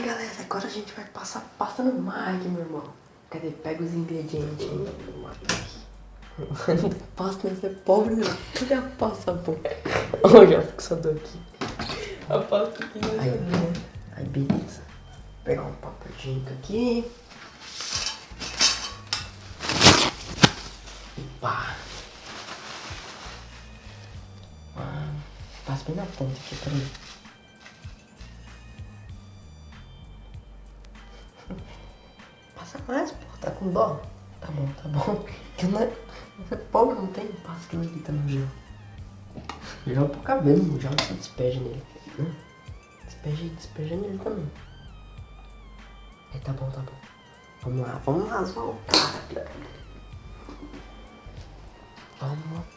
galera, agora a gente vai passar pasta no Mike, meu irmão. Cadê? Pega os ingredientes aí. Mano, pasta nessa é pobre, não. Cadê a pasta, pô? Olha o fixador aqui. A pasta aqui não é né? Aí, beleza. Vou pegar um papel higiênico aqui. E pá. Passa bem na ponta aqui, peraí. Passa mais, pô, tá com dó? Tá bom, tá bom. Que não é pobre, não tem passa que não grita no gel. Joga pro cabelo, joga e despeja nele. Despeja nele também. Aí, tá bom, tá bom. Vamos lá, zoar o cara. Vamos.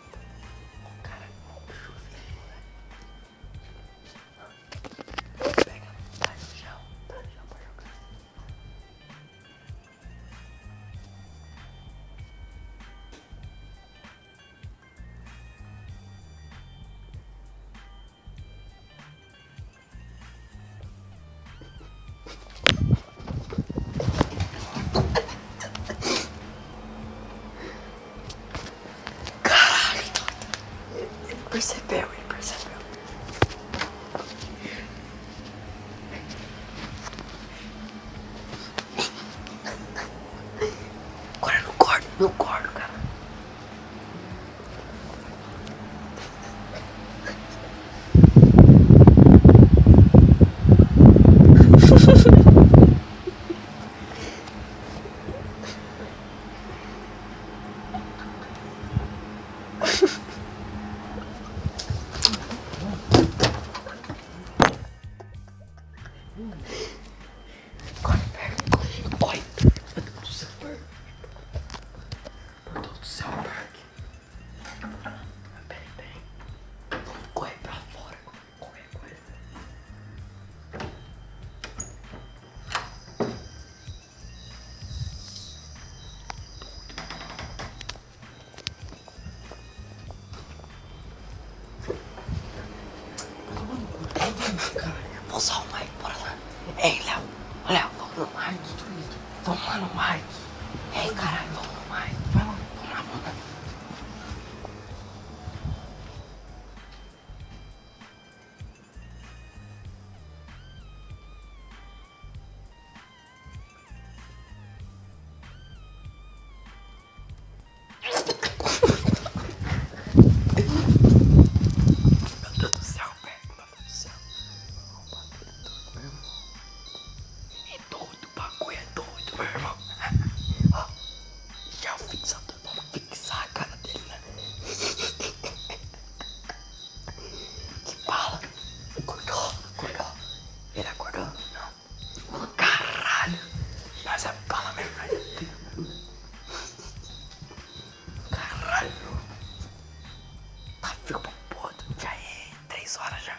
Ele percebeu. Agora não corto, cara. Corre, pega. Corre. Meu Deus do céu, Berg. Peraí. Corre pra fora. Corre. Vou usar o Mike, bora lá. Ei, Léo, vamos no Mike. Vamos lá no Mike. Ei, caralho, vamos no Mike. Vai lá, vamos lá. Meu Deus do céu, velho. Meu Deus do céu. É doido, o bagulho é doido, meu irmão. Ó, já é o fixador. Vamos fixar a cara dele, né? Que bala. Acordou. Ele acordou? Não. Caralho. Mas é bala mesmo, né? Caralho. Tá frio pra porra. Já é 3 horas já.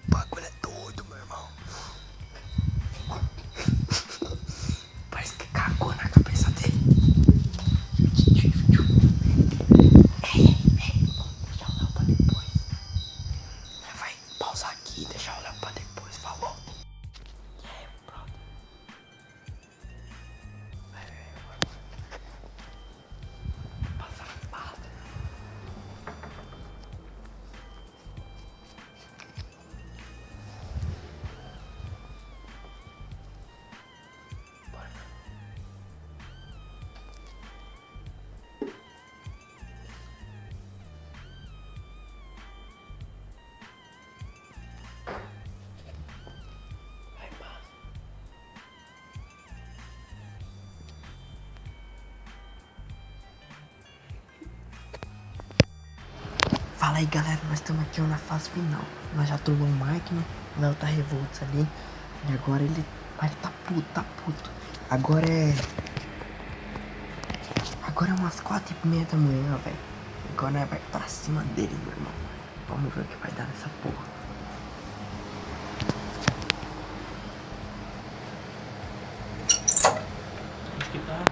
O bagulho é doido, meu irmão. Parece que cagou na cabeça dele. Ei, vamos deixar o Léo pra depois. Vai pausar aqui e deixar o Léo pra depois, falou? E aí, pronto. Vai. Passar a pasta. Fala aí, galera, nós estamos aqui na fase final. Nós já trollou o Mike, né? O Léo tá revolto ali. E agora ele tá puto. Agora é umas 4h30 da manhã, velho. Agora nós vai pra cima dele, meu irmão. Vamos ver o que vai dar nessa porra. Acho que tá.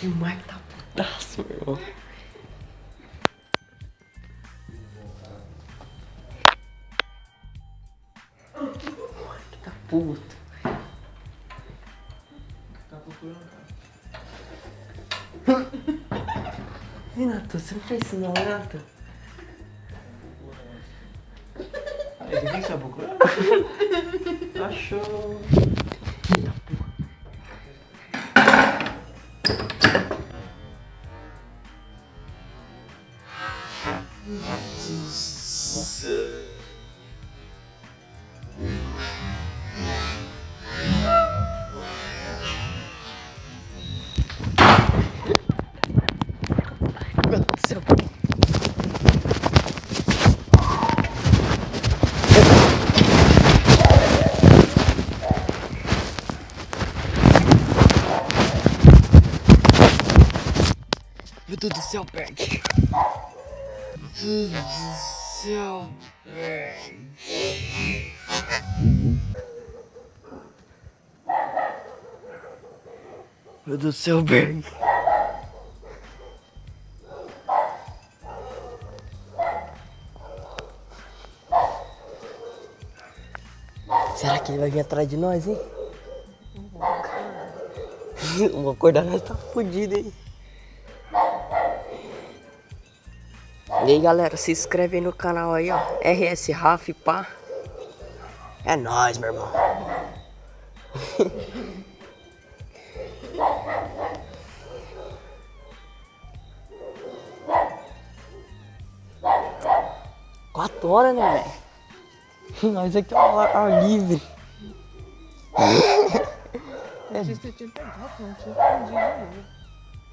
O Mike tá putaço, meu irmão. puto. Tá procurando, cara. Renato, você não fez isso não, Renato? Aí, o que você tá procurando? Achou. Meu Deus do céu. Meu Deus do céu, Berg. Meu Deus do céu, Berg. Meu Deus do céu, Berg. Será que ele vai vir atrás de nós, hein? Vou acordar, nós tá fudido, hein? E aí, galera, se inscreve aí no canal aí, ó. RS Raf, pá. É nóis, meu irmão. Quatro horas, né, velho? Nós aqui é ar livre. Você tinha pegado, não tinha escondido.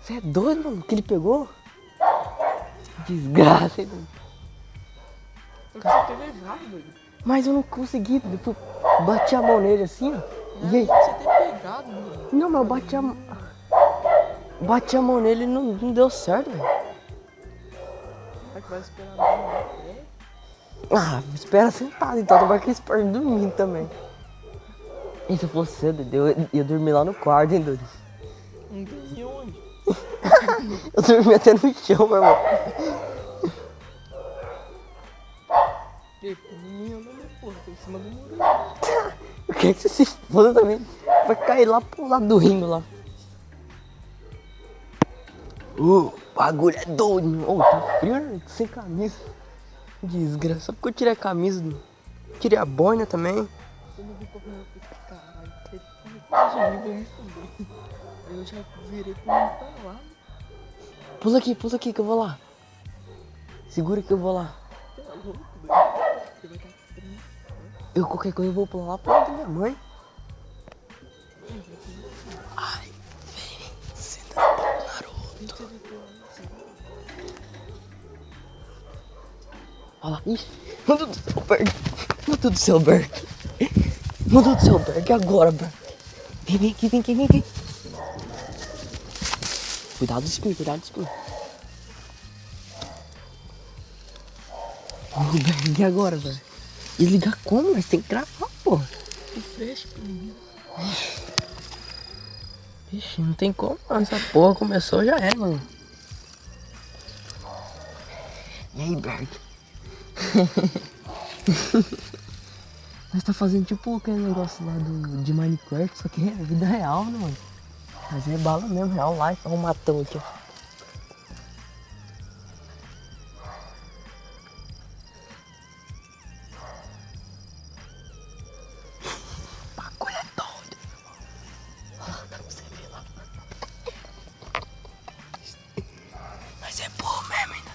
Você é doido, mano? O que ele pegou? Desgraça, hein, doido? Eu tinha que ter levado, doido. Mas eu não consegui. Eu fui, bati a mão nele assim, ó. E aí? Você ter pegado, doido. Não, mas eu bati a mão nele e não deu certo, velho. Será que vai esperar não? Ah, espera sentado então, tomara que eles podem dormir também. E se fosse cedo, eu ia dormir lá no quarto, hein, doido? Não tem onde. Eu dormi até no chão, meu irmão. Menino, porra, tô em cima do muro. Eu quero que você se foda também. Vai cair lá pro lado do rindo lá. O bagulho é doido. Oh, tá frio, né? Sem camisa. Desgraça. Só porque eu tirei a camisa, tirei a boina também. Eu não vi correndo com esse caralho. Eu vou me fuder. Eu já virei pra mim pra lá. Pula aqui que eu vou lá. Segura que eu vou lá. Você é louco, doido. Você vai estar frio. Eu qualquer coisa eu vou pular lá pro lado da minha mãe. Ai, vem. Senta no colo, Naruto. Olha lá. Ixi. Meu Deus do céu, Berg. Meu Deus do céu, Berg. Meu Deus do céu, Berg. E agora, Berg? Vem aqui. Cuidado do espinho. Berg, e agora, velho? Desligar como? Mas tem que gravar, porra. O flash pra mim. Ixi, não tem como. Essa porra começou, já é, mano. E aí, Berg? Nós tá fazendo tipo aquele negócio lá de Minecraft, só que é vida real, né, mano? Mas é bala mesmo, real life. Olha um matão aqui, ó. O bagulho é doido. Olha lá, dá pra você ver lá. Mas é bom mesmo ainda.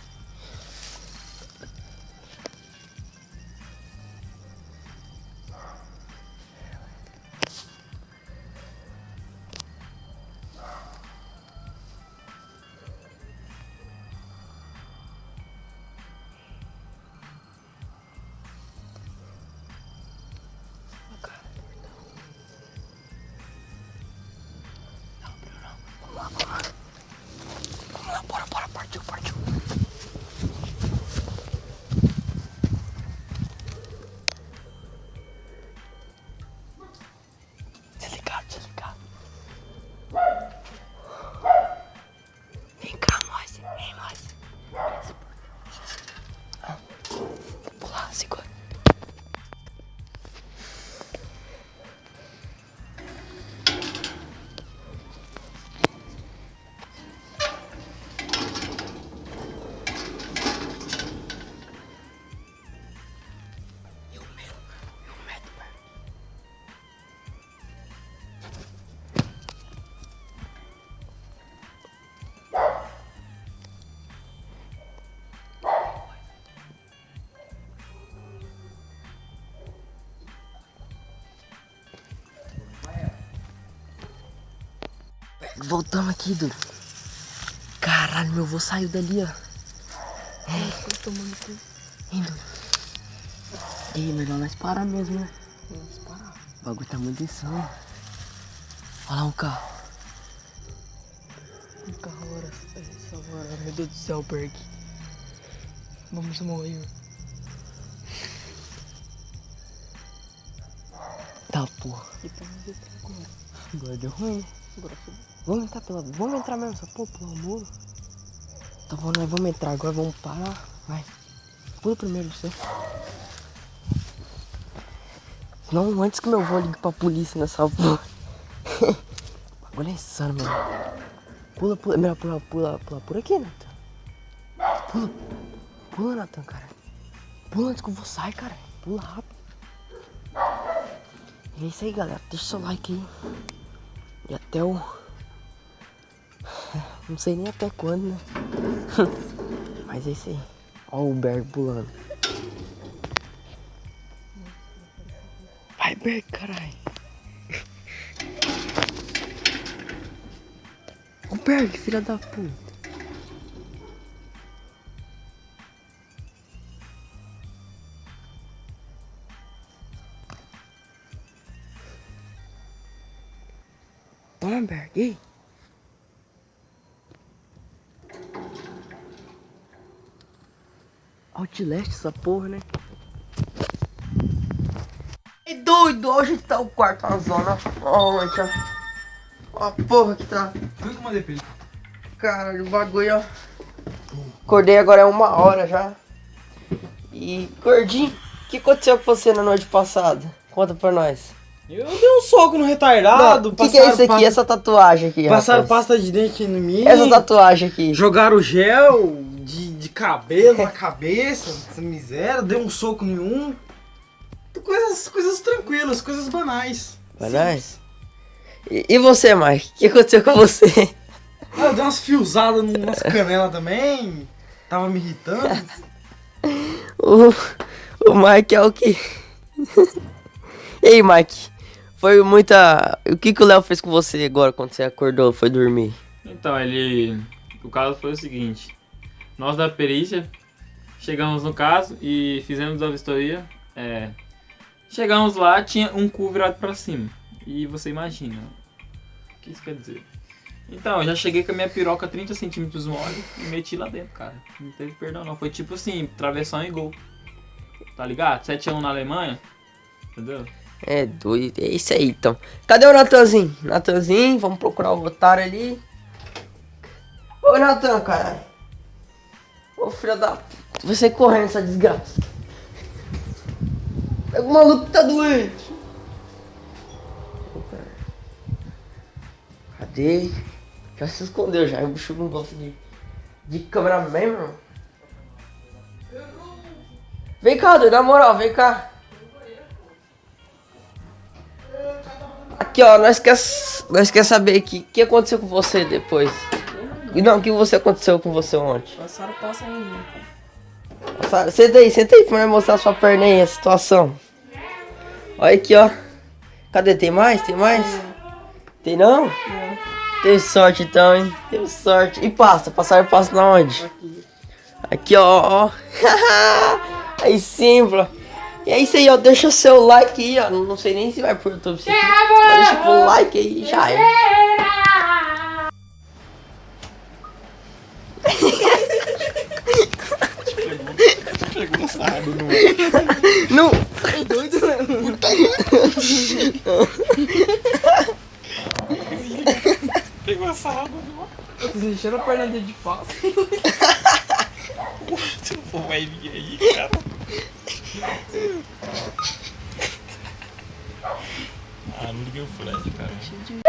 Voltamos aqui, Dudu. Caralho, meu avô saiu dali, ó. Tô tomando tudo. Indo. Ih, melhor nós parar mesmo, né? Vamos parar. O bagulho tá muito insano. Olha lá um carro. Um carro hora. Essa hora. Meu Deus do céu, Berg. Vamos morrer. Tá, porra. E tá no dedo agora. Agora deu ruim. Agora foi. Vamos entrar mesmo, essa porra, pelo amor. Tá bom, nós vamos entrar agora, vamos parar. Vai. Pula primeiro você. Senão, antes que meu avô ligue pra polícia nessa porra. O bagulho é insano, mano. Pula. Melhor pula por aqui, Nathan. Pula, Nathan, cara. Pula antes que eu vou sair, cara. Pula rápido. E é isso aí, galera. Deixa o seu like aí. E até o... Não sei nem até quando, né? Mas é isso aí. Olha o Berg pulando. Vai, Berg, caralho. O Berg, filha da puta. Toma, Berg. Ei. Outlast essa porra, né? E doido, olha onde tá o quarto, a zona. Ó, gente, ó. Ó a porra que tá. Foi com uma DP. Caralho, o bagulho, ó. Acordei agora é 1h já. E, gordinho, o que aconteceu com você na noite passada? Conta pra nós. Eu dei um soco no retardado. O que é isso aqui? Essa tatuagem aqui, Passaram rapaz? pasta de dente em mim. Essa tatuagem aqui. Jogaram gel de cabelo na cabeça, essa miséria. Dei um soco em um. Coisas tranquilas, coisas banais. Banais? E você, Mike? O que aconteceu com você? Ah, eu dei umas fiozadas nas canelas também. Tava me irritando. O Mike é o que? E aí, Mike? Foi muita... O que o Léo fez com você agora quando você acordou, foi dormir? Então, o caso foi o seguinte. Nós da perícia chegamos no caso e fizemos a vistoria. Chegamos lá, tinha um cu virado pra cima. E você imagina, o que isso quer dizer? Então, eu já cheguei com a minha piroca 30 centímetros mole e meti lá dentro, cara. Não teve perdão não, foi tipo assim, travessão e gol. Tá ligado? 7-1 na Alemanha, entendeu? É doido, é isso aí então. Cadê o Natanzinho? Natanzinho, vamos procurar o otário ali. Ô Natan, caralho. Ô filho da puta, você correndo essa desgraça. Pega o maluco que tá doente. Cadê? Já se escondeu já, o bicho não gosta de câmera mesmo, irmão. Vem cá, doido, na moral, vem cá. Aqui ó, nós quer saber aqui o que aconteceu com você depois. E não, o que aconteceu com você ontem? Passaram passa em mim. Senta aí pra mostrar sua perna aí, a situação. Olha aqui ó. Cadê? Tem mais? Tem mais? Tem não? Não. Teve sorte então, hein? Teve sorte. E passaram pasta na onde? Aqui. Aqui ó, ó. Aí sim, bro. E é isso aí, ó. Deixa o seu like aí, ó. Não sei nem se vai pro YouTube isso aqui. Mas deixa o like aí e já é. Pegou assado, não. Não. É doido, mano. Pegou assado, não. Vocês encheram a perna dele de pau. Você não vai vir aí, cara. Ah, não liguei o flash, cara. Cheio de